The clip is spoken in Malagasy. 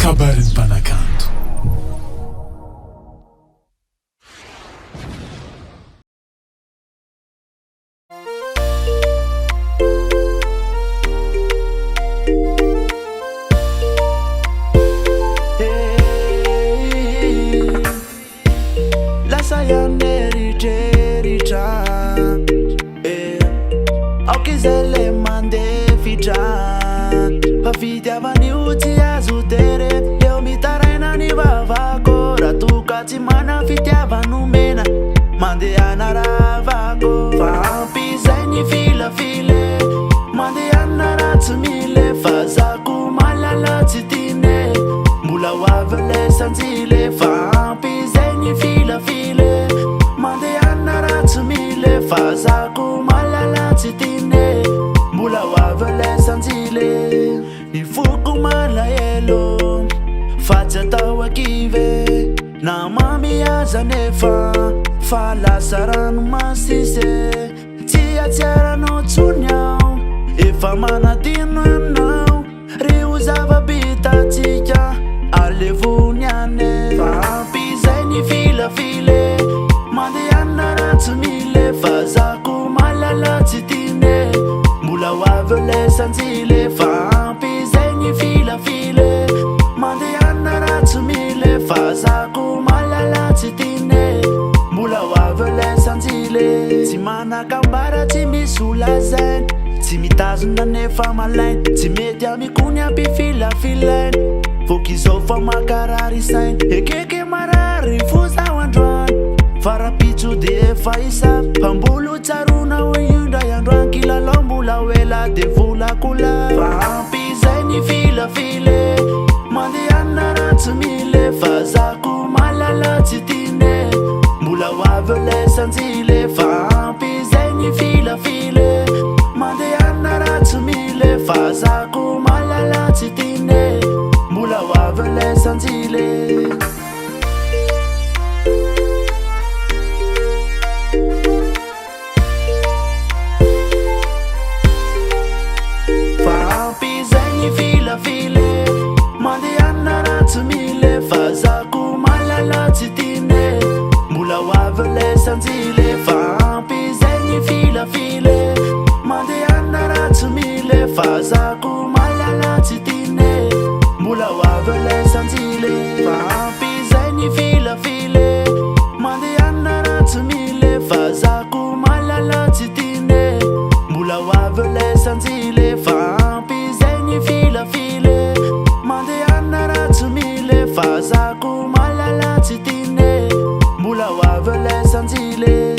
kabarin'ny mpanakanto. Lasa iaho eritreritra aoka izay le mandefitra fa fitiavan'io tsy azo tery eo mitaraina ny vavako raha toka tsy mana fitiavanomena mandehana ravako fa ampizay ny filafile mandehana raha tsy mile fa zako malala tsy tine mbola ho avy le sanjile fa ampizay ny filafile mandehana raha tsy mile fa zako malala tsy tine mbola ho avy le sanjile ny foko malahelo fa tsy atao akive na mamihaza nefa fa lasa rano masise tsy atsiaranao tsony aho efa manadino anao reo zava-bitatsika alevony ane fa ampizay ny filafile mandehana raha tsy mile fa zako malala tsy tine mbola ho avy le sanjile fa ampizay ny filafile mandehana raha tsy mile fa zako malala tsy tine mbola ho avy le sanjile tsy manakambara tsy misy olazainy tsy mitazona nefa malainy tsy mety amikony ampy filafilainy fokizao fa makarary sainy ekeke marary fozaho androany farapitso de efa isavy mpambolo tsarona hoe indray androany kilalao mbola hoela de volakola fa ampizay ny filafile mandehana raha tsy mile fa zako malala tsy tine mbola ho avy le sanjile fa ampizay ny filafile mandehana raha tsy mile fa zako malala tsy tine mbola ho avy le sanjile fa ampizay ny filafile mandehana raha tsy mile fa zako malala tsy tine mbola ho avy le sanjile fa ampizay ny filafile mandehana raha tsy mile fa zako malala tsy tine mbola ho avy le sanjile fa ampizay ny filafile mandehana raha tsy mile fa zako malala tsy tine mbola ho avy le sanjile fa ampizay ny filafile mandehana raha tsy mile fa zako malala tsy tine mbola ho avy le sanjile